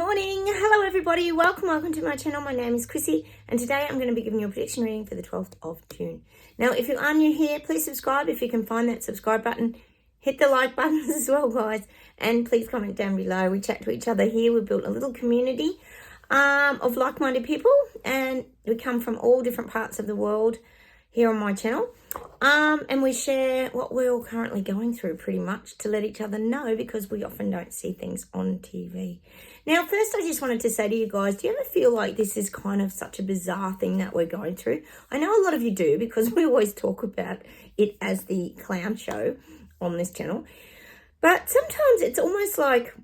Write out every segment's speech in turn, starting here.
morning. Hello everybody. Welcome to my channel. My name is Chrissy and today I'm going to be giving you a prediction reading for the 12th of June. Now, if you are new here, please subscribe. If you can find that subscribe button, hit the like button as well, guys. And please comment down below. We chat to each other here. We've built a little community of like-minded people and we come from all different parts of the world here on my channel. And we share what we're all currently going through pretty much to let each other know, because we often don't see things on TV. Now, first, I just wanted to say to you guys, do you ever feel like this is kind of such a bizarre thing that we're going through? I know a lot of you do, because we always talk about it as the clown show on this channel. But sometimes it's almost like,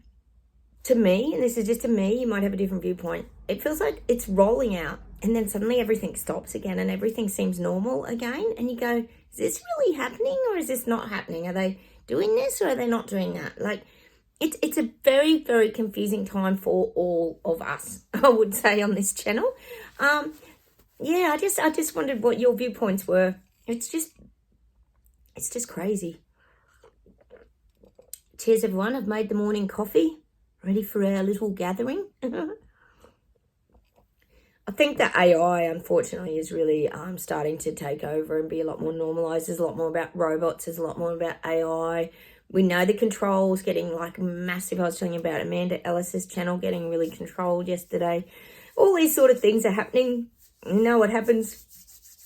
to me, and this is just to me, you might have a different viewpoint, it feels like it's rolling out and then suddenly everything stops again and everything seems normal again. And you go, is this really happening or is this not happening? Are they doing this or are they not doing that? Like, it's a very, very confusing time for all of us, I would say, on this channel. Yeah, I just wondered what your viewpoints were. It's just crazy. Cheers, everyone. I've made the morning coffee, ready for our little gathering. I think that AI, unfortunately, is really starting to take over and be a lot more normalised. There's a lot more about robots. There's a lot more about AI. We know the controls getting like massive. I was telling you about Amanda Ellis's channel getting really controlled yesterday. All these sort of things are happening. You know what happens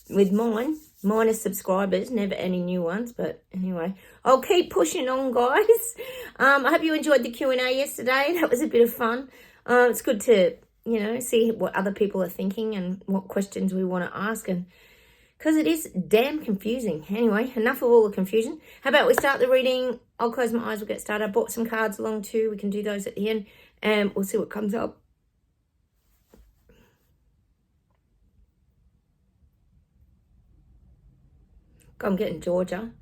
with mine. Minus subscribers, never any new ones. But anyway, I'll keep pushing on, guys. I hope you enjoyed the Q&A yesterday. That was a bit of fun. It's good to, you know, see what other people are thinking and what questions we want to ask, and because it is damn confusing. Anyway, enough of all the confusion. How about we start the reading? I'll close my eyes, we'll get started. I bought some cards along too. We can do those at the end and we'll see what comes up. I'm getting Georgia.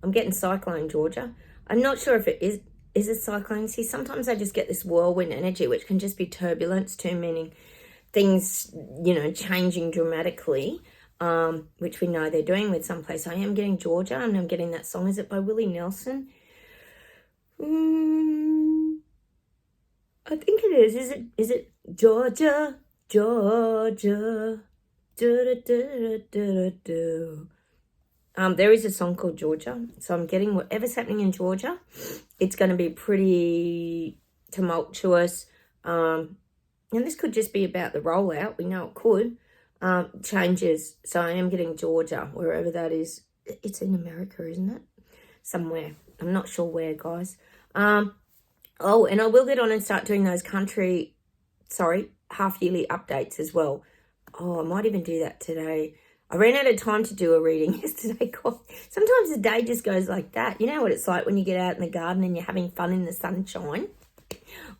I'm getting Cyclone Georgia. I'm not sure if it is a cyclone. See, sometimes I just get this whirlwind energy, which can just be turbulence too, meaning things, you know, changing dramatically, which we know they're doing with some place. I am getting Georgia, and I'm getting that song. Is it by Willie Nelson? I think it is. Is it Georgia? Georgia. Do-do-do-do-do-do. There is a song called Georgia. So I'm getting whatever's happening in Georgia. It's going to be pretty tumultuous. And this could just be about the rollout. We know it could. Changes. So I am getting Georgia, wherever that is. It's in America, isn't it? Somewhere. I'm not sure where, guys. Oh, and I will get on and start doing those half-yearly updates as well. Oh, I might even do that today. I ran out of time to do a reading yesterday. Sometimes the day just goes like that. You know what it's like when you get out in the garden and you're having fun in the sunshine?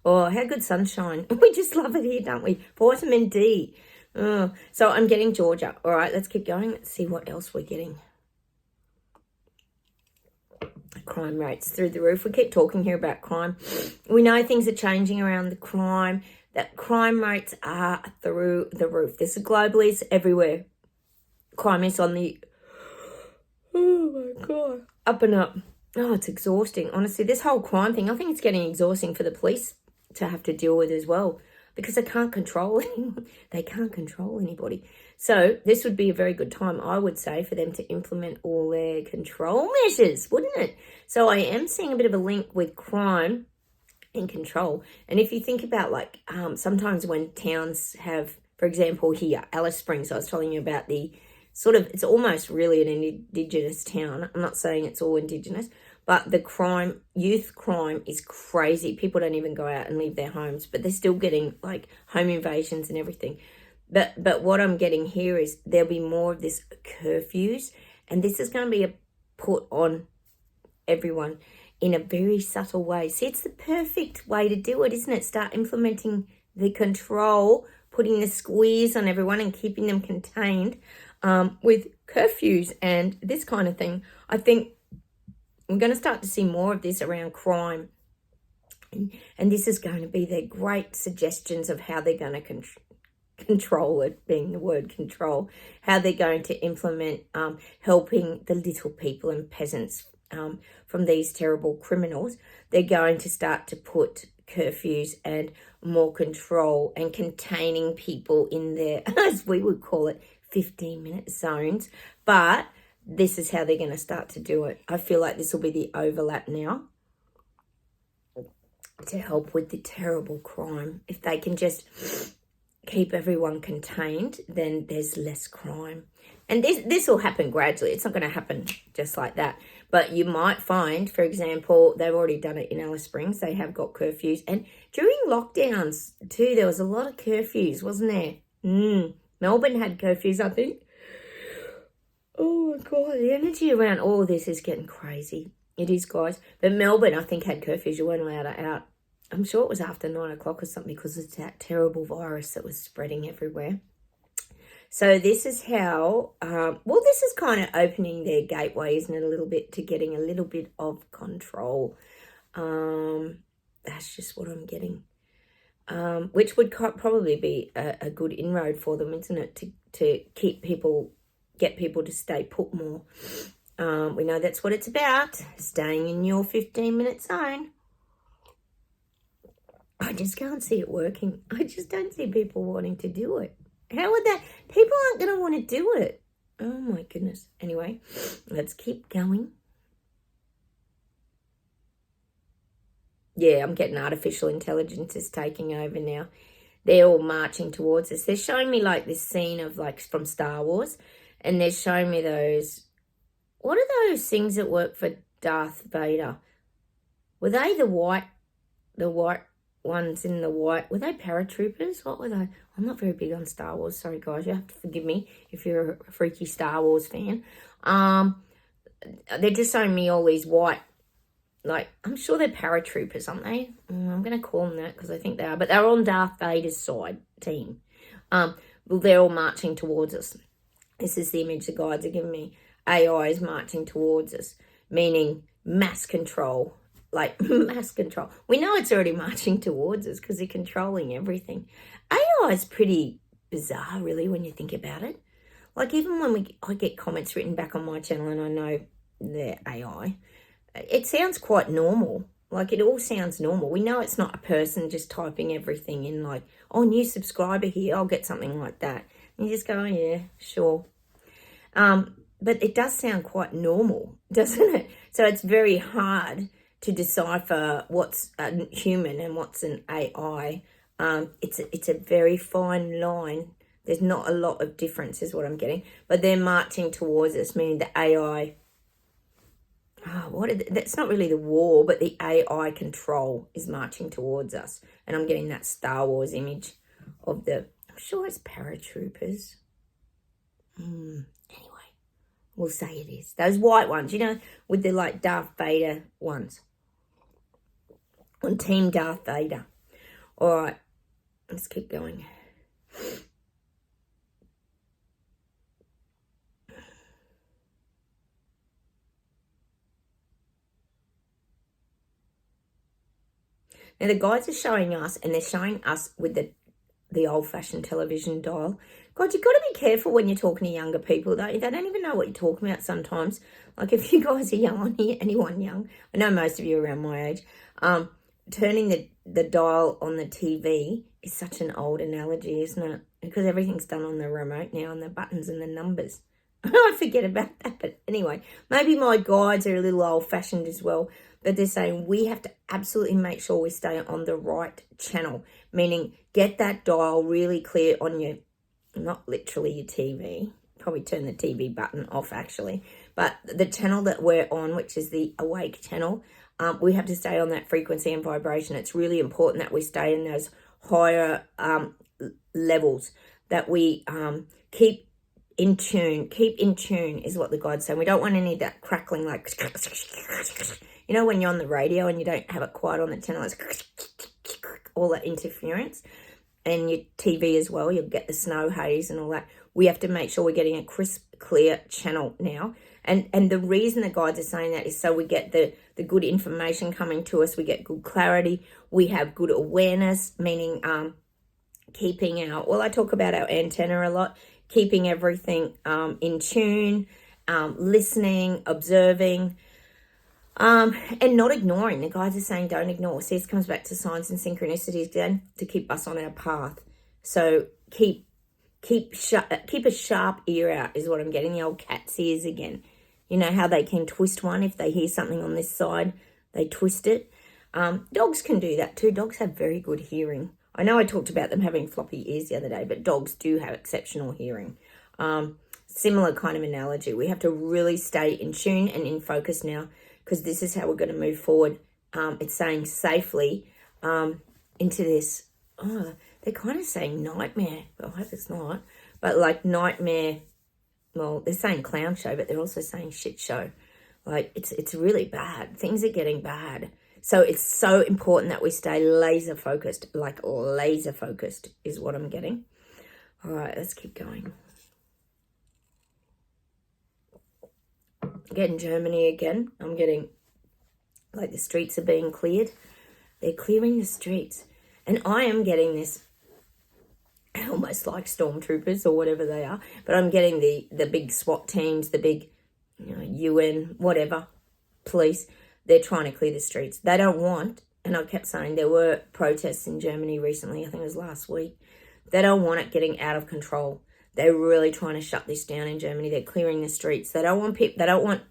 Oh, how good sunshine. We just love it here, don't we? Vitamin D. Oh, so I'm getting Georgia. All right, let's keep going. Let's see what else we're getting. Crime rates through the roof. We keep talking here about crime. We know things are changing around the crime. That crime rates are through the roof. This is globally, it's everywhere. Crime is on the, oh my God, up and up. Oh, it's exhausting. Honestly, this whole crime thing, I think it's getting exhausting for the police to have to deal with as well, because they can't control anyone. They can't control anybody. So this would be a very good time, I would say, for them to implement all their control measures, wouldn't it? So I am seeing a bit of a link with crime and control. And if you think about, like, sometimes when towns have, for example, here, Alice Springs, I was telling you about the sort of, it's almost really an Indigenous town. I'm not saying it's all Indigenous, but the crime, youth crime is crazy. People don't even go out and leave their homes, but they're still getting like home invasions and everything. But what I'm getting here is there'll be more of this curfews, and this is going to be put on everyone in a very subtle way. See, it's the perfect way to do it, isn't it? Start implementing the control, putting the squeeze on everyone and keeping them contained. With curfews and this kind of thing. I think we're going to start to see more of this around crime. And this is going to be their great suggestions of how they're going to control it, being the word control, how they're going to implement helping the little people and peasants from these terrible criminals. They're going to start to put curfews and more control and containing people in their, as we would call it, 15-minute zones. But this is how they're going to start to do it. I feel like this will be the overlap now to help with the terrible crime. If they can just keep everyone contained, then there's less crime. And this will happen gradually. It's not going to happen just like that. But you might find, for example, they've already done it in Alice Springs. They have got curfews. And during lockdowns too, there was a lot of curfews, wasn't there? Melbourne had curfews, I think. Oh my God, the energy around all of this is getting crazy. It is, guys. But Melbourne, I think, had curfews. You weren't allowed out. I'm sure it was after 9 o'clock or something because it's that terrible virus that was spreading everywhere. So this is how, this is kind of opening their gateway, isn't it, a little bit, to getting a little bit of control. That's just what I'm getting. Which would probably be a good inroad for them, isn't it, to keep people, get people to stay put more. We know that's what it's about, staying in your 15-minute zone. I just can't see it working. I just don't see people wanting to do it. How would that? People aren't going to want to do it. Oh, my goodness. Anyway, let's keep going. Yeah, I'm getting artificial intelligence is taking over now. They're all marching towards us. They're showing me like this scene of like from Star Wars. And they're showing me those. What are those things that work for Darth Vader? Were they the white ones in the white? Were they paratroopers? What were they? I'm not very big on Star Wars. Sorry, guys. You have to forgive me if you're a freaky Star Wars fan. They're just showing me all these white, like, I'm sure they're paratroopers, aren't they? I'm going to call them that because I think they are. But they're on Darth Vader's side team. Well, they're all marching towards us. This is the image the guides are giving me. AI is marching towards us, meaning mass control. Like, mass control. We know it's already marching towards us because they're controlling everything. AI is pretty bizarre, really, when you think about it. Like, even when I get comments written back on my channel and I know they're AI, it sounds quite normal. Like, it all sounds normal. We know it's not a person just typing everything in like, oh, new subscriber here, I'll get something like that. And you just go, oh, yeah, sure. But it does sound quite normal, doesn't it? So it's very hard to decipher what's a human and what's an AI. It's a very fine line. There's not a lot of difference is what I'm getting. But they're marching towards us, meaning the AI. That's not really the war, but the AI control is marching towards us. And I'm getting that Star Wars image of I'm sure it's paratroopers. Anyway, we'll say it is. Those white ones, you know, with the like Darth Vader ones. On Team Darth Vader. All right, let's keep going. Now, the guides are showing us, and they're showing us with the old-fashioned television dial. God, you've got to be careful when you're talking to younger people. They don't even know what you're talking about sometimes. Like, if you guys are young on here, anyone young, I know most of you are around my age, turning the dial on the TV is such an old analogy, isn't it? Because everything's done on the remote now, and the buttons and the numbers. I forget about that, but anyway, maybe my guides are a little old-fashioned as well. But they're saying we have to absolutely make sure we stay on the right channel, meaning get that dial really clear on your, not literally your TV, probably turn the TV button off actually, but the channel that we're on, which is the awake channel, we have to stay on that frequency and vibration. It's really important that we stay in those higher levels, that we keep in tune is what the guides say. We don't want any of that crackling, like, you know, when you're on the radio and you don't have it quiet on the channel, it's all that interference. And your TV as well, you'll get the snow haze and all that. We have to make sure we're getting a crisp, clear channel now. And the reason the guides are saying that is so we get the good information coming to us. We get good clarity. We have good awareness, meaning keeping I talk about our antenna a lot, keeping everything in tune, listening, observing. And not ignoring. The guides are saying don't ignore. See, this comes back to signs and synchronicities again to keep us on our path. So keep a sharp ear out is what I'm getting. The old cat's ears again. You know how they can twist one if they hear something on this side, they twist it. Dogs can do that too. Dogs have very good hearing. I know I talked about them having floppy ears the other day, but dogs do have exceptional hearing. Similar kind of analogy. We have to really stay in tune and in focus now, because this is how we're going to move forward. It's saying safely into this. Oh, they're kind of saying nightmare. Well, I hope it's not. But like nightmare, well, they're saying clown show, but they're also saying shit show. Like it's really bad. Things are getting bad. So it's so important that we stay laser focused. Like laser focused is what I'm getting. All right, let's keep going. Getting Germany again. I'm getting like the streets are being cleared. They're clearing the streets. And I am getting this almost like stormtroopers or whatever they are. But I'm getting the big SWAT teams, the big UN, whatever, police. They're trying to clear the streets. They don't want, and I kept saying there were protests in Germany recently. I think it was last week. They don't want it getting out of control. They're really trying to shut this down in Germany. They're clearing the streets. They don't want people. They don't want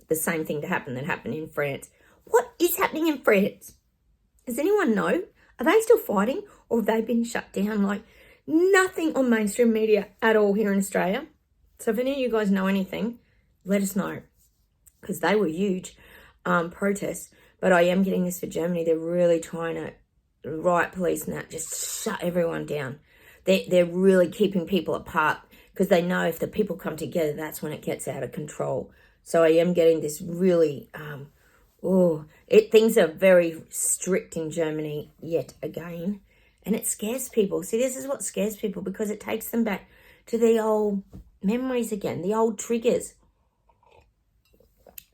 the same thing to happen that happened in France. What is happening in France? Does anyone know? Are they still fighting, or have they been shut down? Like nothing on mainstream media at all here in Australia. So if any of you guys know anything, let us know, because they were huge protests. But I am getting this for Germany. They're really trying to, riot police and that, just shut everyone down. They're really keeping people apart, because they know if the people come together, that's when it gets out of control. So I am getting this really, things are very strict in Germany yet again. And it scares people. See, this is what scares people, because it takes them back to the old memories again, the old triggers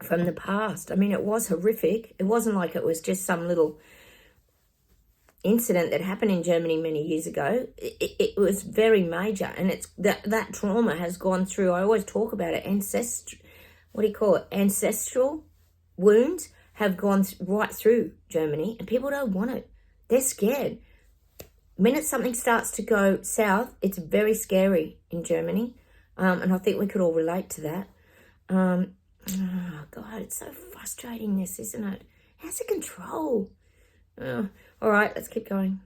from the past. I mean, it was horrific. It wasn't like it was just some little incident that happened in Germany many years ago. It was very major, and it's that trauma has gone through. I always talk about it. Ancestral wounds have gone right through Germany, and people don't want it. They're scared. The minute something starts to go south, it's very scary in Germany, and I think we could all relate to that. Oh God, it's so frustrating, this, isn't it? How's it control? All right, let's keep going.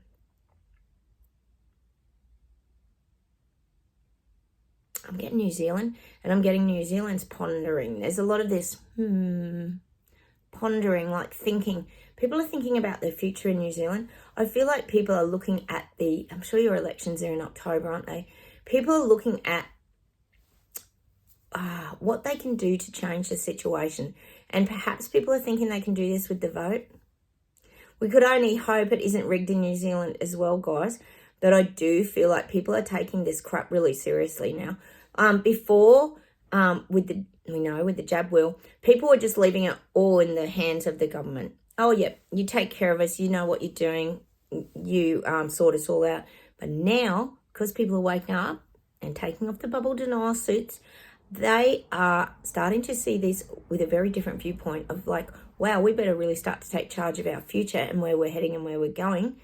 I'm getting New Zealand, and I'm getting New Zealand's pondering. There's a lot of this pondering, like thinking. People are thinking about their future in New Zealand. I feel like people are looking at I'm sure your elections are in October, aren't they? People are looking at what they can do to change the situation. And perhaps people are thinking they can do this with the vote. We could only hope it isn't rigged in New Zealand as well, guys. But I do feel like people are taking this crap really seriously now. Before, with the jab wheel, people were just leaving it all in the hands of the government. Oh, yeah, you take care of us. You know what you're doing. You sort us all out. But now, because people are waking up and taking off the bubble denial suits, they are starting to see this with a very different viewpoint of like, wow, we better really start to take charge of our future and where we're heading and where we're going,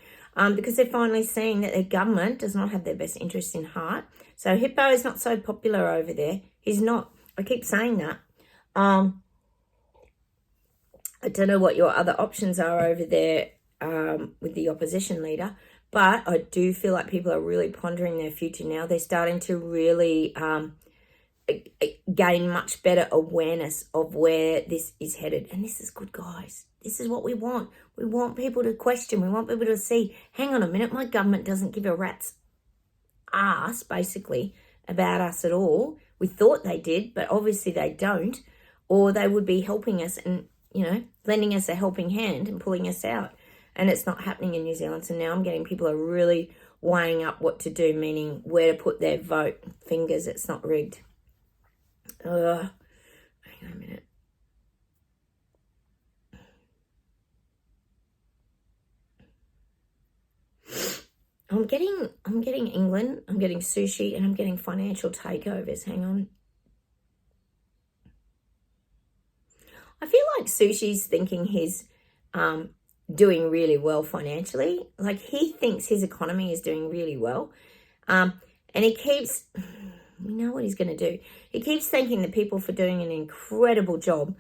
because they're finally seeing that their government does not have their best interests in heart. So Hippo is not so popular over there. He's not. I keep saying that. I don't know what your other options are over there with the opposition leader, but I do feel like people are really pondering their future now. They're starting to really gain much better awareness of where this is headed. And this is good, guys. This is what we want. We want people to question. We want people to see, hang on a minute, my government doesn't give a rat's ass, basically, about us at all. We thought they did, but obviously they don't. Or they would be helping us and, lending us a helping hand and pulling us out. And it's not happening in New Zealand. So now I'm getting people are really weighing up what to do, meaning where to put their vote. Fingers, it's not rigged. Hang on a minute. I'm getting England, I'm getting sushi, and I'm getting financial takeovers. Hang on. I feel like Sushi's thinking he's doing really well financially. Like, he thinks his economy is doing really well. And he keeps, we know what he's going to do. He keeps thanking the people for doing an incredible job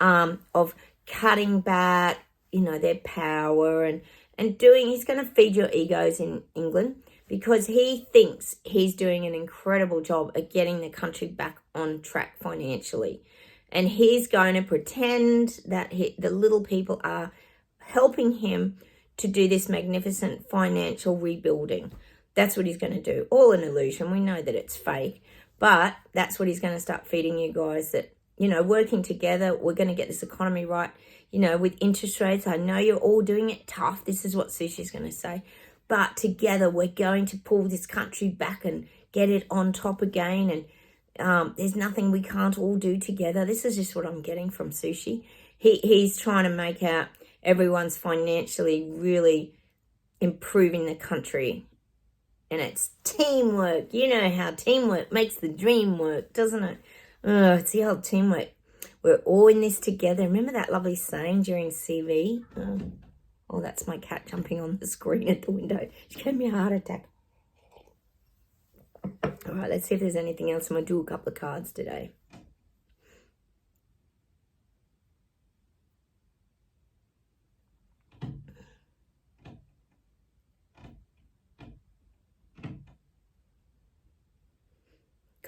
of cutting back, their power and doing, he's going to feed your egos in England, because he thinks he's doing an incredible job at getting the country back on track financially. And he's going to pretend that the little people are helping him to do this magnificent financial rebuilding. That's what he's going to do. All an illusion. We know that it's fake. But that's what he's going to start feeding you guys, that, working together, we're going to get this economy right. With interest rates, I know you're all doing it tough. This is what Sushi's going to say. But together, we're going to pull this country back and get it on top again. And there's nothing we can't all do together. This is just what I'm getting from Sushi. He's trying to make out everyone's financially really improving the country. And it's teamwork. You know how teamwork makes the dream work, doesn't it? Oh, it's the old teamwork. We're all in this together. Remember that lovely saying during CV? Oh, that's my cat jumping on the screen at the window. She gave me a heart attack. All right, let's see if there's anything else. I'm going to do a couple of cards today.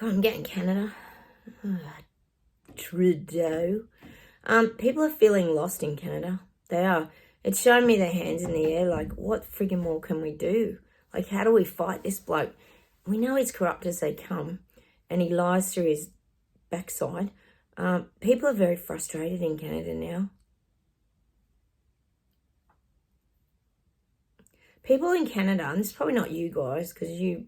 God, I'm getting Canada. Trudeau. People are feeling lost in Canada. They are. It's showing me their hands in the air, like, what friggin' more can we do? Like, how do we fight this bloke? We know he's corrupt as they come, and he lies through his backside. People are very frustrated in Canada now. People in Canada, and it's probably not you guys, because you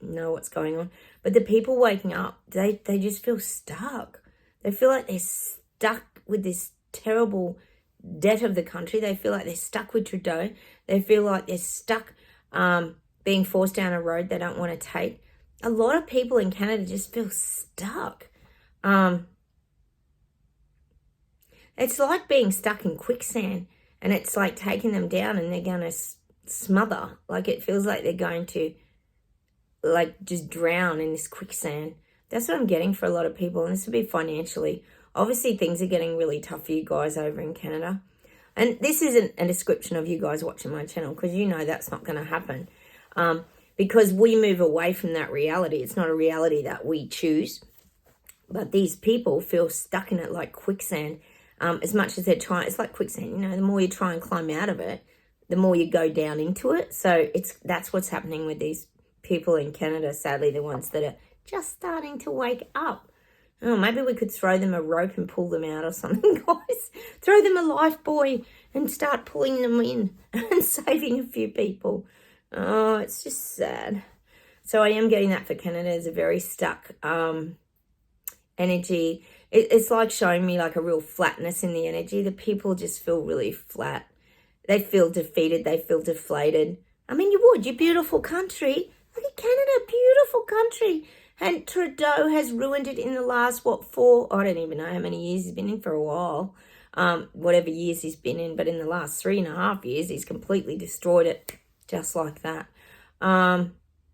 know what's going on, but the people waking up, they just feel stuck. They feel like they're stuck with this terrible debt of the country. They feel like they're stuck with Trudeau. They feel like they're stuck being forced down a road they don't want to take. A lot of people in Canada just feel stuck. It's like being stuck in quicksand, and it's like taking them down and they're going to smother. Like, it feels like they're going to just drown in this quicksand. That's what I'm getting for a lot of people, and this will be financially. Obviously, things are getting really tough for you guys over in Canada. And this isn't a description of you guys watching my channel, because you know that's not going to happen. Because we move away from that reality. It's not a reality that we choose. But these people feel stuck in it like quicksand. As much as they're trying, it's like quicksand. The more you try and climb out of it, the more you go down into it. So that's what's happening with these people in Canada, sadly, the ones that are just starting to wake up. Oh, maybe we could throw them a rope and pull them out or something, guys. Throw them a life buoy and start pulling them in and saving a few people. Oh, it's just sad. So I am getting that for Canada. It's a very stuck energy. It's like showing me like a real flatness in the energy. The people just feel really flat. They feel defeated. They feel deflated. I mean, you would. Your beautiful country. Look at Canada, beautiful country. And Trudeau has ruined it in the last, I don't even know how many years he's been in, for a while. Whatever years he's been in. But in the last 3.5 years, he's completely destroyed it just like that.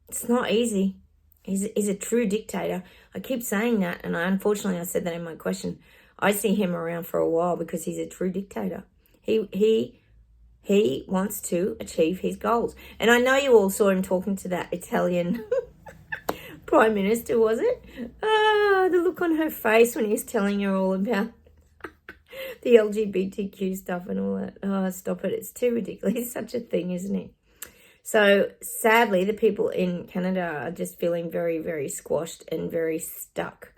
It's not easy. He's a true dictator. I keep saying that, and unfortunately I said that in my question. I see him around for a while because he's a true dictator. He wants to achieve his goals. And I know you all saw him talking to that Italian Prime Minister, was it? The look on her face when he's telling her all about the LGBTQ stuff and all that. Oh, stop it. It's too ridiculous. It's such a thing, isn't it? So, sadly, the people in Canada are just feeling very, very squashed and very stuck.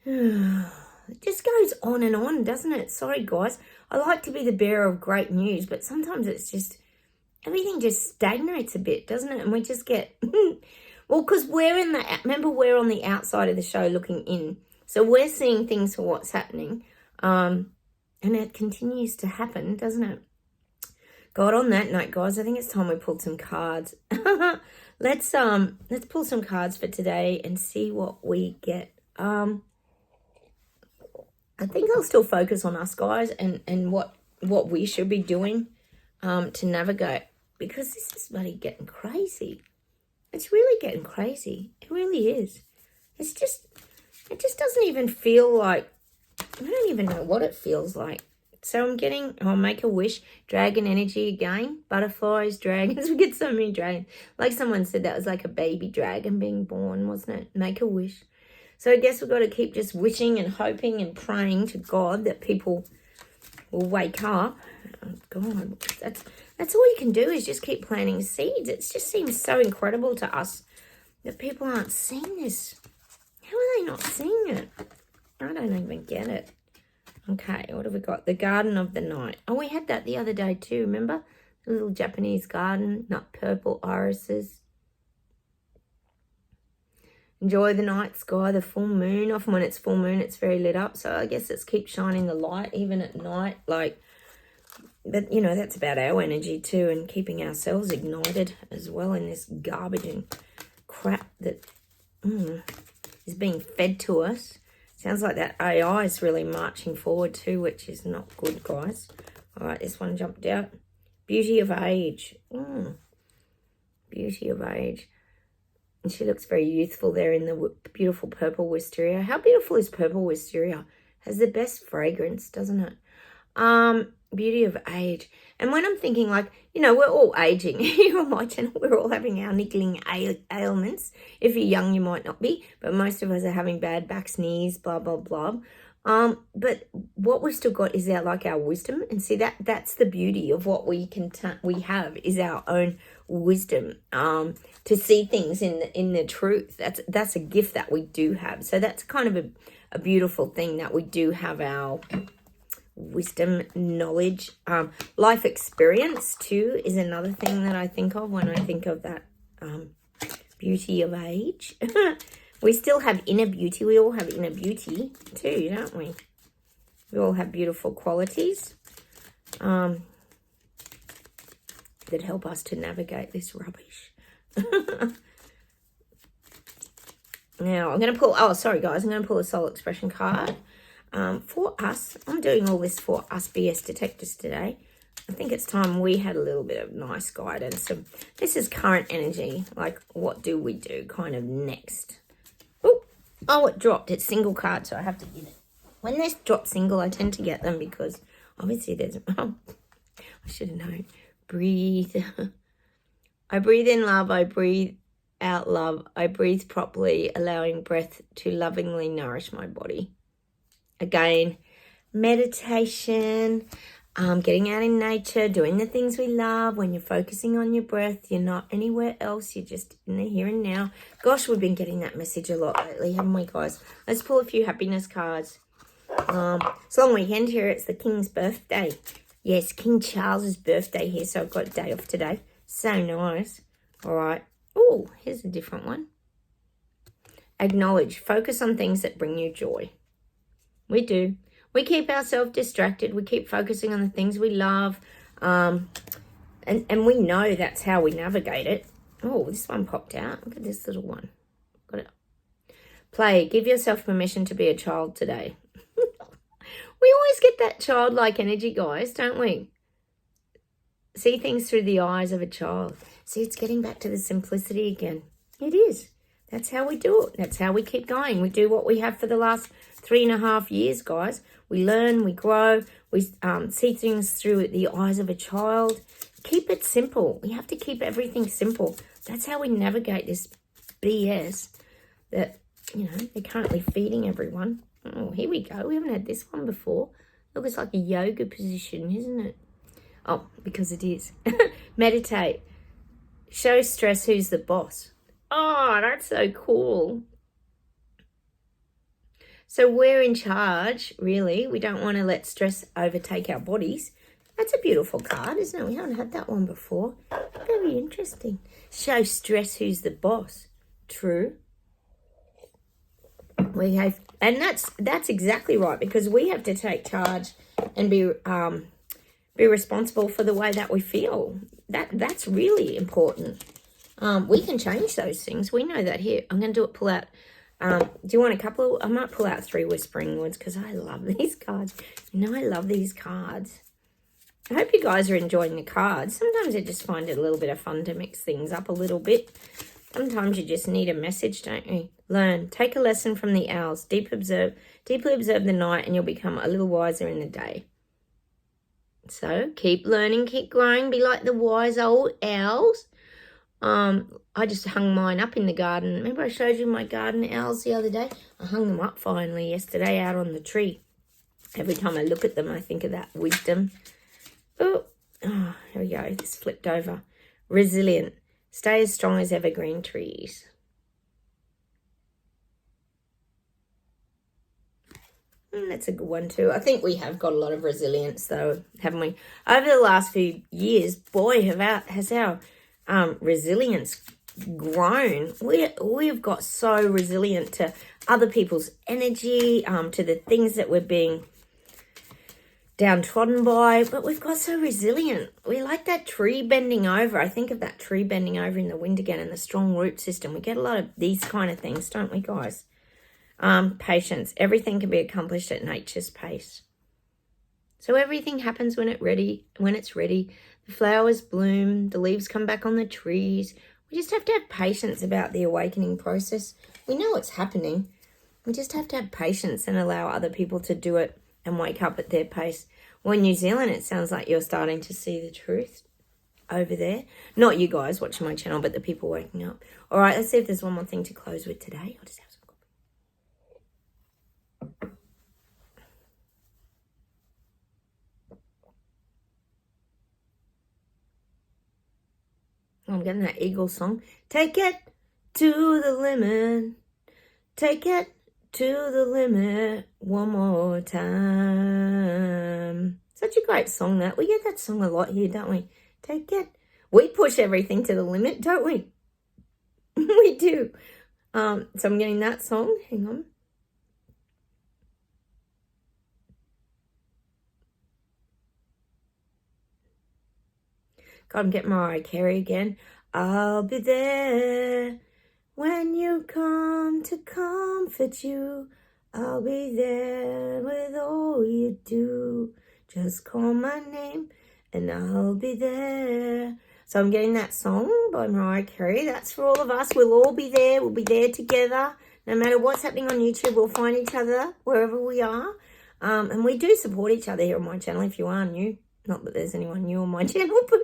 It just goes on and on, doesn't it? Sorry, guys. I like to be the bearer of great news, but sometimes it's just, everything just stagnates a bit, doesn't it? And we just get, well, because we're on the outside of the show looking in. So we're seeing things for what's happening. And it continues to happen, doesn't it? God, on that note, guys, I think it's time we pulled some cards. Let's pull some cards for today and see what we get. I think I'll still focus on us, guys, and what we should be doing to navigate, because this is bloody getting crazy. It's really getting crazy. It really is. It just doesn't even feel like, I don't even know what it feels like. So I'm getting, I'll make a wish, dragon energy again, butterflies, dragons. We get so many dragons. Like someone said, that was like a baby dragon being born, wasn't it? Make a wish. So I guess we've got to keep just wishing and hoping and praying to God that people will wake up. Oh God, that's all you can do, is just keep planting seeds. It just seems so incredible to us that people aren't seeing this. How are they not seeing it? I don't even get it. Okay, what have we got? The Garden of the Night. Oh, we had that the other day too, remember? The little Japanese garden, not purple irises. Enjoy the night sky, the full moon. Often when it's full moon, it's very lit up. So I guess it's keep shining the light even at night. Like, but, you know, that's about our energy too, and keeping ourselves ignited as well in this garbage and crap that is being fed to us. Sounds like that AI is really marching forward too, which is not good, guys. All right, this one jumped out. Beauty of age. Beauty of age. And she looks very youthful there in the beautiful purple wisteria. How beautiful is purple wisteria? Has the best fragrance, doesn't it? Beauty of age. And when I'm thinking, like, you know, we're all aging. Here on my channel, we're all having our niggling ailments. If you're young, you might not be, but most of us are having bad backs, knees, blah, blah, blah. But what we've still got is our wisdom. And see, that's the beauty of what we have is our own wisdom, to see things in the truth. That's a gift that we do have. So that's kind of a beautiful thing, that we do have our wisdom, knowledge, life experience too is another thing that I think of when I think of that beauty of age. We still have inner beauty. We all have inner beauty too, don't we? We all have beautiful qualities that help us to navigate this rubbish. Now I'm going to pull, oh sorry guys, I'm going to pull a soul expression card. For us, I'm doing all this for us BS detectors today. I think it's time we had a little bit of nice guidance. So this is current energy, like what do we do kind of next. Oh, it dropped. It's single card, so I have to get it. When there's drop single, I tend to get them because obviously there's, I should have known. Breathe. I breathe in love. I breathe out love. I breathe properly, allowing breath to lovingly nourish my body. Again, meditation, getting out in nature, doing the things we love. When you're focusing on your breath, you're not anywhere else. You're just in the here and now. Gosh, we've been getting that message a lot lately, haven't we, guys? Let's pull a few happiness cards. It's a long weekend here. It's the King's birthday. Yes, King Charles's birthday here, so I've got a day off today. So nice. All right. Oh, here's a different one. Acknowledge. Focus on things that bring you joy. We do. We keep ourselves distracted. We keep focusing on the things we love. And we know that's how we navigate it. Oh, this one popped out. Look at this little one. Got it. Play. Give yourself permission to be a child today. We always get that childlike energy, guys, don't we? See things through the eyes of a child. See, it's getting back to the simplicity again. It is. That's how we do it. That's how we keep going. We do what we have for the last 3.5 years, guys. We learn, we grow, we see things through the eyes of a child. Keep it simple. We have to keep everything simple. That's how we navigate this BS that, you know, they're currently feeding everyone. Oh, here we go. We haven't had this one before. Look, it's like a yoga position, isn't it? Oh, because it is. Meditate. Show stress who's the boss. Oh, that's so cool. So we're in charge, really. We don't want to let stress overtake our bodies. That's a beautiful card, isn't it? We haven't had that one before. Very interesting. Show stress who's the boss. True. We have, and that's exactly right, because we have to take charge and be responsible for the way that we feel. That's really important. We can change those things. We know that here. I'm going to pull out Do you want a couple? I might pull out 3 Whispering Woods because I love these cards. I love these cards. I hope you guys are enjoying the cards. Sometimes I just find it a little bit of fun to mix things up a little bit. Sometimes you just need a message, don't you? Learn. Take a lesson from the owls. Deeply observe the night and you'll become a little wiser in the day. So keep learning, keep growing. Be like the wise old owls. I just hung mine up in the garden. Remember I showed you my garden owls the other day? I hung them up finally yesterday out on the tree. Every time I look at them, I think of that wisdom. Oh, here we go. This flipped over. Resilient. Stay as strong as evergreen trees. That's a good one too. I think we have got a lot of resilience though, haven't we? Over the last few years, boy, has our resilience grown. We've got so resilient to other people's energy, to the things that we're being downtrodden by, but we've got so resilient. We like that tree bending over. I think of that tree bending over in the wind again and the strong root system. We get a lot of these kind of things, don't we, guys? Patience. Everything can be accomplished at nature's pace. So everything happens when it's ready. The flowers bloom, the leaves come back on the trees. We just have to have patience about the awakening process. We know it's happening. We just have to have patience and allow other people to do it and wake up at their pace. Well, in New Zealand, it sounds like you're starting to see the truth over there. Not you guys watching my channel, but the people waking up. All right, let's see if there's one more thing to close with today. I'll just have some coffee. I'm getting that Eagle song. Take it to the limit. Take it to the limit one more time. Such a great song that. We get that song a lot here, don't we? Take it. We push everything to the limit, don't we? We do. So I'm getting that song. Hang on. God, I'm getting Mariah Carey again. I'll be there when you come to comfort you. I'll be there with all you do. Just call my name and I'll be there. So I'm getting that song by Mariah Carey. That's for all of us. We'll all be there. We'll be there together. No matter what's happening on YouTube, we'll find each other wherever we are. And we do support each other here on my channel if you are new. Not that there's anyone new on my channel, but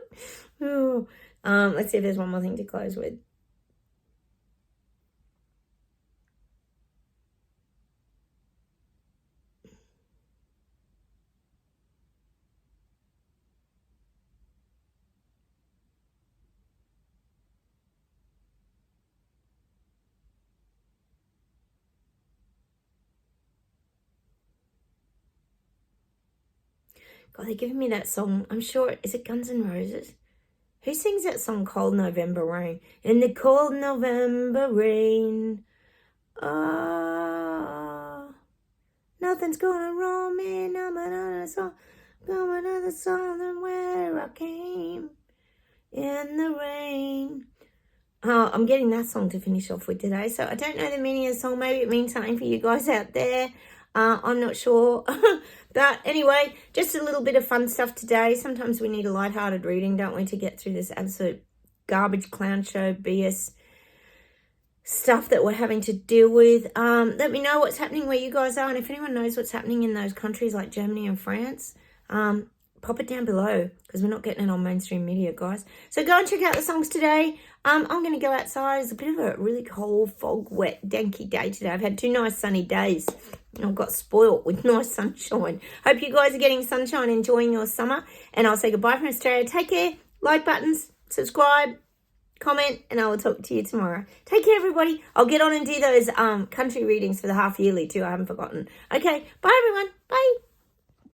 let's see if there's one more thing to close with. God, they're giving me that song. I'm sure, is it Guns N' Roses? Who sings that song, Cold November Rain? In the cold November rain, nothing's gonna roll me, I'm another song, going another song than where I came, in the rain. I'm getting that song to finish off with today. So I don't know the meaning of the song. Maybe it means something for you guys out there. I'm not sure. But anyway, just a little bit of fun stuff today. Sometimes we need a lighthearted reading, don't we, to get through this absolute garbage clown show BS stuff that we're having to deal with. Let me know what's happening where you guys are. And if anyone knows what's happening in those countries like Germany and France, pop it down below because we're not getting it on mainstream media, guys. So go and check out the songs today. I'm going to go outside. It's a bit of a really cold, fog, wet, danky day today. I've had 2 nice sunny days. I've got spoilt with nice sunshine. Hope you guys are getting sunshine, enjoying your summer. And I'll say goodbye from Australia. Take care. Like buttons, subscribe, comment, and I will talk to you tomorrow. Take care, everybody. I'll get on and do those country readings for the half yearly too. I haven't forgotten. Okay. Bye, everyone. Bye.